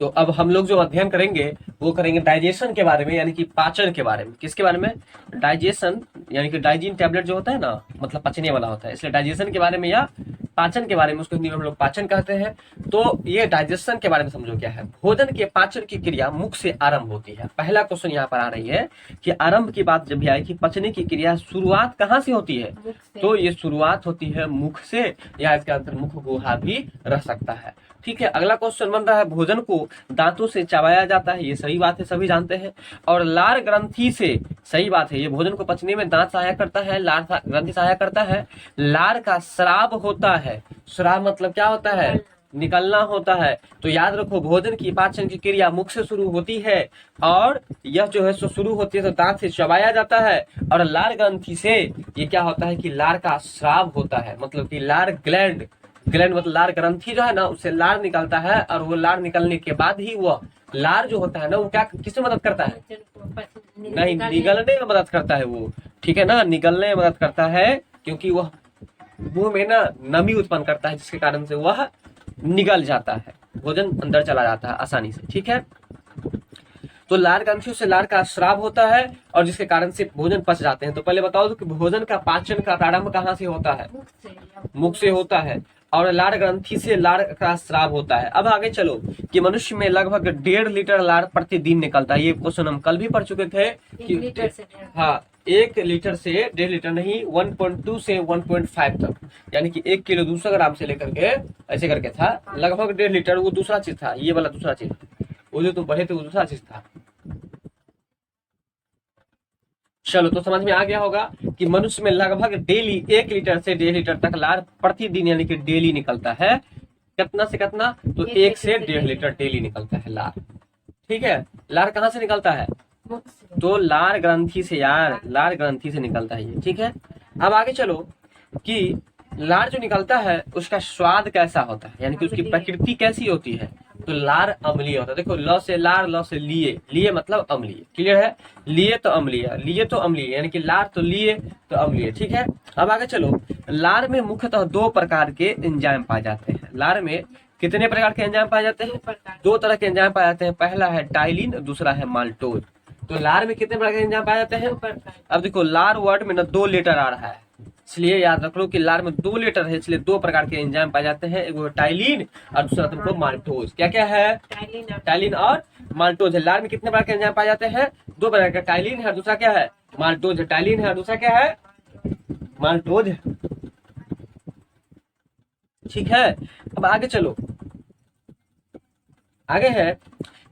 तो अब हम लोग जो अध्ययन करेंगे वो करेंगे डाइजेशन के बारे में, यानी कि पाचन के बारे में। किसके बारे में? डाइजेशन, यानी कि डाइजीन टैबलेट जो होता है ना, मतलब पचने वाला होता है, इसलिए डाइजेशन के बारे में या पाचन के बारे में, उसको हिंदी में हम लोग पाचन कहते हैं। तो ये डाइजेशन के बारे में समझो क्या है। भोजन के पाचन की क्रिया मुख से आरंभ होती है। पहला क्वेश्चन यहाँ पर आ रही है कि आरंभ की बात जब भी आई कि पचने की क्रिया शुरुआत कहाँ से होती है, तो ये शुरुआत होती है मुख से, या इसके अंदर मुख गुहा भी रह सकता है। ठीक है, अगला क्वेश्चन बन रहा है, भोजन को दांतों से चबाया जाता है, ये सही बात है, सभी जानते हैं। और लार ग्रंथि से, सही बात है, ये भोजन को पचने में दांत सहायक करता है, लार ग्रंथि सहायक करता है। लार का स्राव होता है, स्राव मतलब क्या होता है? निकलना होता है। तो याद रखो, भोजन की पाचन की क्रिया मुख से शुरू होती है, और यह जो है सो शुरू होती है तो दांत से चबाया जाता है, और लार ग्रंथि से ये क्या होता है कि लार का स्राव होता है, मतलब कि लार ग्लैंड, ग्लैंड मतलब लार ग्रंथि जो है ना, उससे लार निकलता है, और वो लार निकलने के बाद ही वो लार जो होता है ना, वो क्या किसमें मदद करता है? नहीं, निगलने में मदद करता है वो, ठीक है ना, निगलने में मदद करता है, क्योंकि वह मुंह में ना नमी उत्पन्न करता है, जिसके कारण से वह निगल जाता है, भोजन अंदर चला जाता है आसानी से। ठीक है, तो लार ग्रंथियों से लार का स्राव होता है, और जिसके कारण से भोजन पच जाते हैं। तो पहले बताओ तो कि भोजन का पाचन का प्रारंभ कहाँ से होता है? मुख से होता है, और लार ग्रंथि से लार का स्राव होता है। अब आगे चलो कि मनुष्य में लगभग 1.5 लीटर लार प्रतिदिन निकलता है। ये क्वेश्चन हम कल भी पढ़ चुके थे कि हाँ, 1 लीटर से 1.5 लीटर नहीं, 1.2 से 1.5 तक, यानी कि 1 किलो 200 ग्राम से लेकर के ऐसे करके था, लगभग 1.5 लीटर। वो दूसरा चीज था, ये वाला दूसरा चीज, वो जो तुम पढ़े थे वो दूसरा चीज था। चलो, तो समझ में आ गया होगा कि मनुष्य में लगभग डेली 1 लीटर से 1.5 लीटर तक लार प्रतिदिन, यानी कि डेली निकलता है। कितना से कितना? तो 1 से 1.5 लीटर डेली निकलता है लार। ठीक है, लार कहाँ से निकलता है? तो लार ग्रंथि से यार, लार ग्रंथि से निकलता है ये। ठीक है, अब आगे चलो कि लार जो निकलता है उसका स्वाद कैसा होता है, यानी कि उसकी प्रकृति कैसी होती है। तो लार अम्लीय होता है। देखो, ल से लार, ल से लिए, लिए मतलब अम्लीय। क्लियर है? लिए तो अम्लीय, लिए तो अम्लीय, यानी कि लार तो लिए तो अम्लीय। ठीक है, अब आगे चलो, लार में मुख्यतः 2 प्रकार के एंजाइम पाए जाते हैं। लार में कितने प्रकार के एंजाइम पाए जाते हैं? 2 तरह के एंजाइम पाए जाते हैं। पहला है टाइलिन, दूसरा है माल्टोज। तो लार में कितने प्रकार के एंजाइम पाए जाते हैं? अब देखो, लार वर्ड में ना 2 लीटर आ रहा है, इसलिए याद रख लो कि लार में 2 लीटर है, इसलिए 2 प्रकार के एंजाइम पाए जाते हैं। एक टाइलिन और दूसरा तुमको माल्टोज। क्या क्या है? टाइलिन और माल्टोज है। लार में कितने प्रकार के एंजाइम पाए जाते हैं? 2 प्रकार का, टाइलिन है, दूसरा क्या है? माल्टोज है। टाइलिन है और दूसरा क्या है? माल्टोज है। ठीक है, अब आगे चलो, आगे है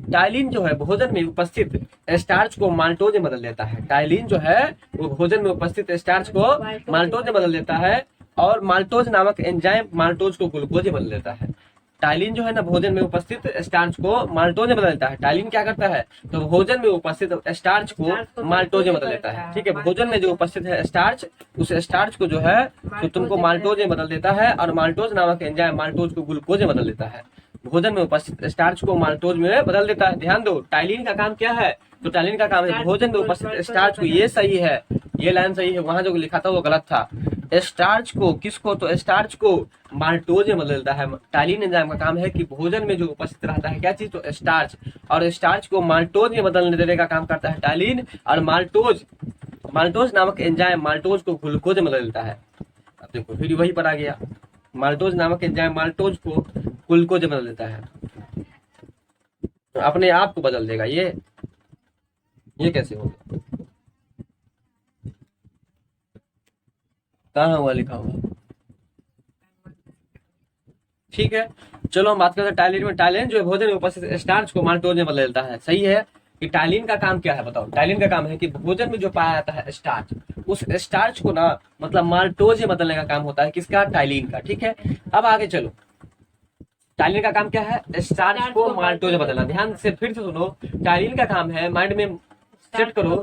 टाइलिन जो है भोजन में उपस्थित स्टार्च को माल्टोज में बदल देता है। टाइलिन जो है वो भोजन में उपस्थित स्टार्च को माल्टोज में बदल देता है, और माल्टोज नामक एंजाइम माल्टोज को ग्लूकोज में बदल देता है। टाइलिन जो है ना भोजन में उपस्थित स्टार्च को माल्टोज में बदल देता है। टाइलिन क्या करता है? तो भोजन में उपस्थित स्टार्च को माल्टोज में बदल देता है। ठीक है, भोजन में जो उपस्थित है स्टार्च, उस स्टार्च को जो है तो तुमको माल्टोज में बदल देता है, और माल्टोज नामक एंजाइम माल्टोज को ग्लूकोज में बदल देता है। भोजन में उपस्थित स्टार्च को माल्टोज में बदल देता है। ध्यान दो, टाइलिन का काम क्या है? तो टाइलिन का काम है भोजन में उपस्थित स्टार्च को, ये सही है, ये लाइन सही है, वहां जो लिखा था वो गलत था। स्टार्च को, किसको? तो स्टार्च को माल्टोज में बदल देता है। टाइलिन एंजाइम का काम है कि भोजन में जो उपस्थित रहता है क्या चीज? तो स्टार्च, और स्टार्च को माल्टोज में बदलने देने का काम करता है टाइलिन, और माल्टोज, माल्टोज नामक एंजाइम माल्टोज को ग्लूकोज में बदल देता है। अब देखो फिर वही पर आ गया, माल्टोज नामक एंजाइम माल्टोज को ग्लूकोज में बदल देता है, तो अपने आप को बदल देगा ये कैसे होगा? कहाँ हुआ लिखा हुआ? ठीक है, चलो हम बात करते हैं टाइलिन में। टाइलिन जो है भोजन में उपस्थित स्टार्च को माल्टोज में बदल देता है। सही है कि टाइलिन का काम क्या है बताओ? टाइलिन का काम है कि भोजन में जो पाया जाता है स्टार्च, उस स्टार्च को ना मतलब माल्टोज में बदलने का काम होता है। किसका? टाइलिन का। ठीक है, अब आगे चलो, टाइलिन का काम क्या है? स्टार्च को माल्टोज में बदलना। ध्यान से फिर से सुनो, टाइलिन का काम है, माइंड में सेट करो,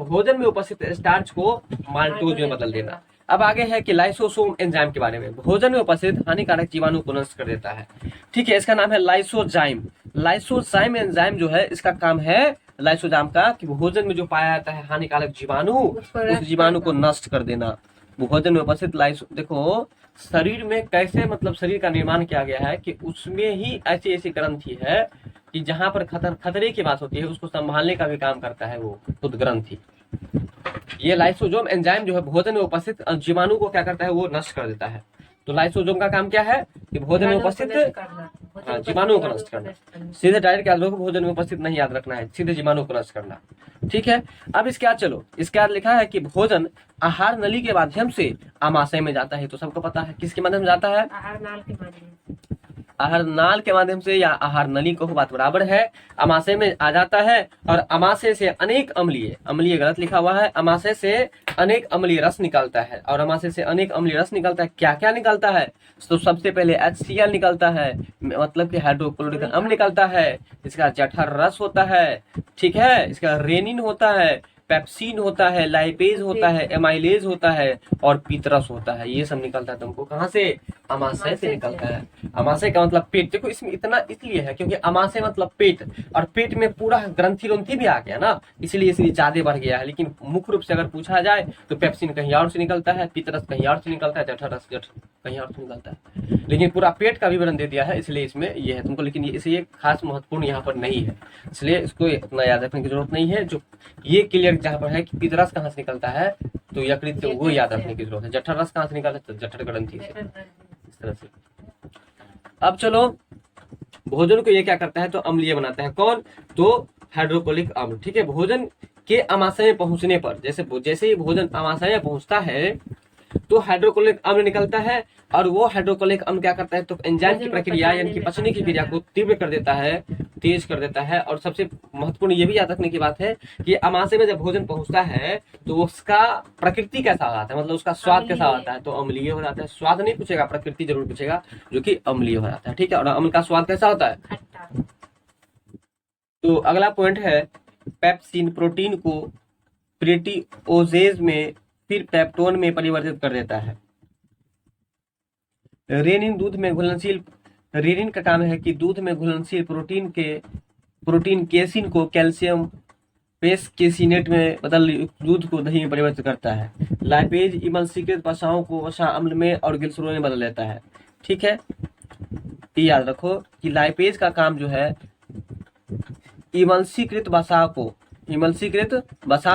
भोजन में उपस्थित स्टार्च को माल्टोज में बदल देना। अब आगे है कि लाइसोसोम एंजाइम के बारे में। भोजन में उपस्थित हानिकारक जीवाणु को नष्ट कर देता है। ठीक है, इसका नाम है लाइसोजाइम। लाइसोजाइम एंजाइम जो है इसका काम है, लाइसोजाइम का, कि भोजन में जो पाया जाता है हानिकारक जीवाणु, उस जीवाणु को नष्ट कर देना। भोजन में उपस्थित लाइसो, देखो शरीर में कैसे मतलब शरीर का निर्माण किया गया है कि उसमें ही ऐसी ऐसी ग्रंथि है कि जहां पर खतरे की बात होती है उसको संभालने का भी काम करता है वो उदग्रंथि। ये लाइसोसोम एंजाइम जो है भोजन में उपस्थित जीवाणु को क्या करता है, वो नष्ट कर देता है। तो लाइसोसोम का काम क्या है कि भोजन में उपस्थित जीवाणु को नष्ट करना। सीधे डायरेक्ट याद रखो, भोजन में उपस्थित नहीं याद रखना है, सीधे जीवाणु को नष्ट करना। ठीक है, अब इसके बाद चलो, इसके बाद लिखा है कि भोजन आहार नली के माध्यम से आमाशय में जाता है। तो सबको पता है किसके माध्यम से जाता है, आहार नाल के माध्यम से, आहार नाल के माध्यम से या आहार नली को बात बराबर है, अमाशय में आ जाता है। और अमाशय से अनेक अम्लीय गलत लिखा हुआ है, अमाशय से अनेक अम्लीय रस निकलता है। और अमाशय से अनेक अम्लीय रस निकलता है, क्या क्या निकलता है, तो सबसे पहले HCl निकलता है, मतलब कि हाइड्रोक्लोरिक अम्ल निकलता है, इसका जठर रस होता है, ठीक है, इसका रेनिन होता है, पेप्सिन होता है, लाइपेज होता है, एमाइलेज होता है और पीतरस होता है। ये सब निकलता है तुमको कहाँ से, अमाशय से निकलता है। अमाशय का मतलब पेट। देखो इसमें इतना इसलिए है क्योंकि अमाशय मतलब पेट, और पेट में पूरा ग्रंथि भी आ गया ना, इसलिए ज्यादा बढ़ गया है। लेकिन मुख्य रूप से अगर पूछा जाए तो पेप्सिन कहीं और से निकलता है, पीतरस कहीं और से निकलता है, जठर रस कहीं और से निकलता है, लेकिन पूरा पेट का विवरण दे दिया है, इसलिए इसमें ये है तुमको। लेकिन ये खास महत्वपूर्ण यहाँ पर नहीं है, इसलिए इसको इतना याद रखने की जरूरत नहीं है। जो ये क्लियर जहाँ पर है कि पीतरस कहाँ से निकलता है, तो यकृत से वो याद रखने की जरूरत है। जठर रस कहाँ से निकलता है, तो जठर ग्रंथि से, इस तरह से। अब चलो, भोजन को ये क्या करता है, तो अम्लीय बनाता है। कौन, तो हाइड्रोक्लोरिक अम्ल। ठीक है, भोजन के अमाशय में पहुंचने पर, जैसे ही भोजन अमाशय में पहुंचता है तो हाइड्रोक्लोरिक अम्ल निकलता है, और वो हाइड्रोक्लोरिक अम्ल क्या करता है, तो एंजाइम की प्रक्रिया यानी कि पचने की क्रिया को तीव्र कर देता है, तेज कर देता है। और सबसे महत्वपूर्ण ये भी याद रखने की बात है कि अमाशय में जब भोजन पहुंचता है तो उसका प्रकृति कैसा आता है, मतलब उसका स्वाद कैसा आता है, तो अम्लीय हो जाता है। स्वाद नहीं पूछेगा, प्रकृति जरूर पूछेगा, जो कि अम्लीय हो जाता है। ठीक है, और अम्ल का स्वाद कैसा होता है। तो अगला पॉइंट है, पेप्सिन प्रोटीन को प्रोटीओजेज में फिर पेप्टोन में परिवर्तित कर देता है। रेनिन दूध में घुलनशील, रेनिन का काम है कि दूध में घुलनशील प्रोटीन केसिन को कैल्शियम पेसकेसिनेट में बदल दूध को दही में परिवर्तित करता है। लाइपेज इमल्सीकृत वसाओं को वसा अम्ल में और ग्लिसरॉल में बदल देता है। ठीक है, याद रखो कि लाइपेज का काम जो है इमल्सीकृत वसा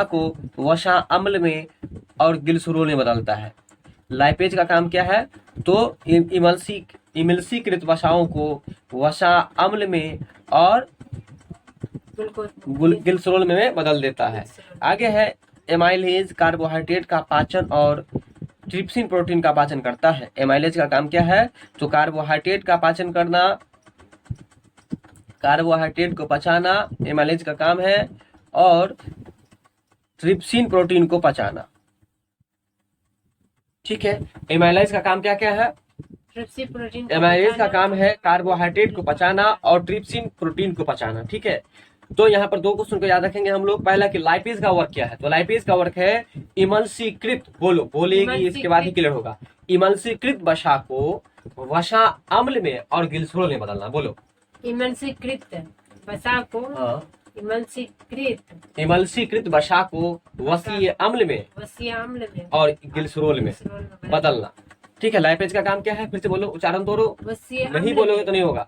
को वसा अम्ल में और ग्लिसरॉल में बदलता है। लाइपेज का काम क्या है, तो इमल्सीकृत वसाओं को वसा अम्ल में और ग्लिसरॉल में बदल देता है। आगे है, एमाइलेज कार्बोहाइड्रेट का पाचन और ट्रिप्सिन प्रोटीन का पाचन करता है। एमाइलेज का काम क्या है, तो कार्बोहाइड्रेट का पाचन करना, कार्बोहाइड्रेट को पचाना एमाइलेज का काम है, और ट्रिप्सिन प्रोटीन को पचाना। ठीक है, एमाइलेज का काम क्या क्या है, एमाइलेज का काम है कार्बोहाइड्रेट को पचाना और ट्रिप्सिन प्रोटीन को पचाना। ठीक है, तो यहाँ पर दो क्वेश्चन को याद रखेंगे हम लोग। पहला कि लाइपेज का वर्क क्या है, तो लाइपेज का वर्क है इमल्सीकृत, बोलेगी इसके बाद ही क्लियर होगा, इमल्सीकृत वसा को वसा अम्ल में और ग्लिसरॉल में बदलना। बोलो, इमल्सीकृत वसा को, इमल्सीकृत वसा को वसीय अम्ल में और ग्लिसरॉल में बदलना। ठीक है, लाइपेज का काम क्या है, फिर से बोलो, उच्चारण तोड़ो, नहीं बोलोगे तो नहीं होगा।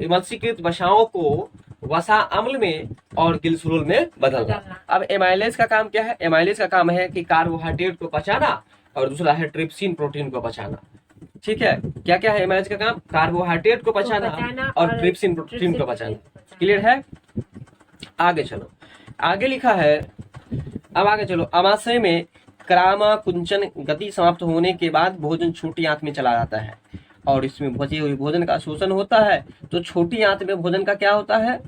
इमल्सीकृत वसाओं को वसा अम्ल में और ग्लिसरॉल में बदलना। अब एमाइलेज का काम क्या है, एमाइलेज का काम है कि कार्बोहाइड्रेट को पचाना, और दूसरा है ट्रिप्सिन प्रोटीन को पचाना। ठीक है, क्या क्या है एमाइलेज का काम, कार्बोहाइड्रेट को पचाना और ट्रिप्सिन प्रोटीन को पचाना। क्लियर है, आगे चलो, आगे लिखा है, अब आगे चलो, अमाशय में क्रामाकुंचन गति समाप्त होने के बाद भोजन छोटी आंत में चला जाता है और इसमें बचे हुए भोजन का शोषण होता है। तो छोटी आंत में भोजन का क्या होता है,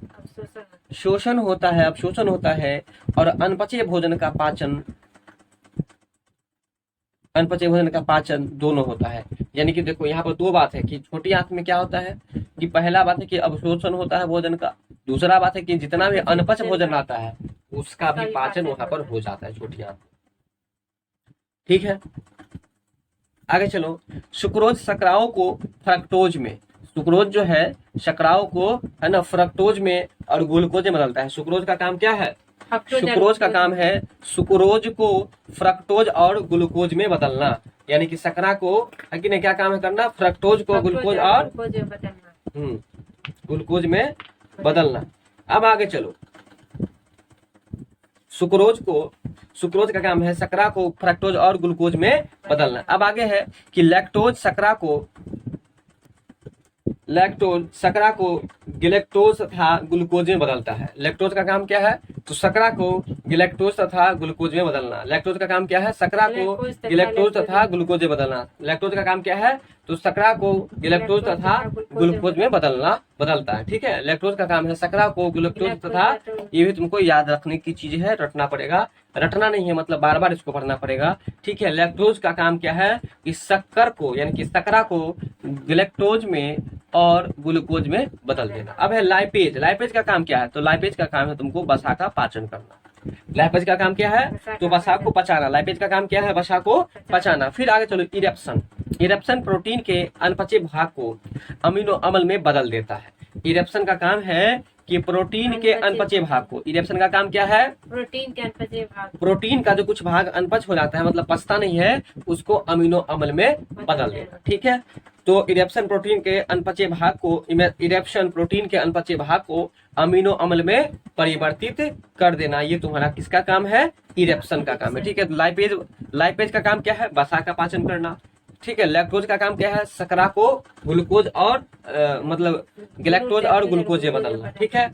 शोषण होता है, अवशोषण होता है, और अनपचे भोजन का पाचन दोनों होता है। यानी कि देखो यहाँ पर दो बात है कि छोटी आंत में क्या होता है, कि पहला बात है कि अवशोषण होता है भोजन का, दूसरा बात है कि जितना भी अनपच भोजन आता है उसका भी पाचन वहां पर हो जाता है छोटी आंत। ठीक है, आगे चलो, सुक्रोज शर्कराओं को फ्रक्टोज में, सुक्रोज जो है शर्कराओं को है ना फ्रक्टोज में और ग्लूकोज में बदलता है। सुक्रोज का काम क्या है, सुक्रोज का काम है सुक्रोज को फ्रक्टोज और ग्लूकोज में बदलना। यानी कि शर्करा को है कि नहीं, क्या काम है करना, फ्रक्टोज को ग्लूकोज और ग्लूकोज में बदलना। अब आगे चलो, सुक्रोज का काम है शकरा को फ्रक्टोज और ग्लूकोज में बदलना। अब आगे है कि लैक्टोज शकरा को गिलेक्टोज तथा ग्लूकोज में बदलता है। लैक्टोज का काम क्या है? तो शकरा को गिलेक्टोज तथा ग्लूकोज में बदलना। लैक्टोज का काम क्या है? शकरा को गिलेक्टोज तथा ग्लूकोज में बदलना। लैक्टोज का काम क्या है? तो शकरा को गिलेक्टोज तथा ग्लूकोज में बदलता है। ठीक है, लैक्टोज का काम है शकरा को ग्लूकोज तथा, ये भी तुमको याद रखने की चीज है, रटना पड़ेगा, रटना नहीं है मतलब बार बार इसको पढ़ना पड़ेगा। ठीक है, लैक्टोज का काम क्या है कि शक्कर को यानी कि शकरा को गिलेक्टोज में और ग्लूकोज में बदल देना। अब है लाइपेज। लाइपेज का काम क्या है? तो लाइपेज का काम है तुमको वसा का पाचन करना। लाइपेज का काम क्या है? तो वसा को पचाना। लाइपेज का काम क्या है? वसा को पचाना। फिर आगे चलो, इरेप्शन। इरेप्शन प्रोटीन के अनपचे भाग को अमीनो अम्ल में बदल देता है। इरेप्शन का काम है कि प्रोटीन के अनपचे भाग को, इरेप्शन का काम क्या है? प्रोटीन के अनपचे भाग, प्रोटीन का जो कुछ भाग अनपच हो जाता है मतलब पचता नहीं है, उसको अमीनो अम्ल में बदल देना। ठीक है, तो इरेप्शन प्रोटीन के अनपचे भाग को अमीनो अम्ल में परिवर्तित कर देना। ये तुम्हारा किसका काम है? इरेप्शन का काम है। ठीक है, लाइपेज का काम क्या है? वसा का पाचन करना। ठीक है, लैक्टोज का काम क्या है? शकरा को ग्लूकोज और मतलब गिलेक्टोज और ग्लूकोज में बदलना। ठीक है,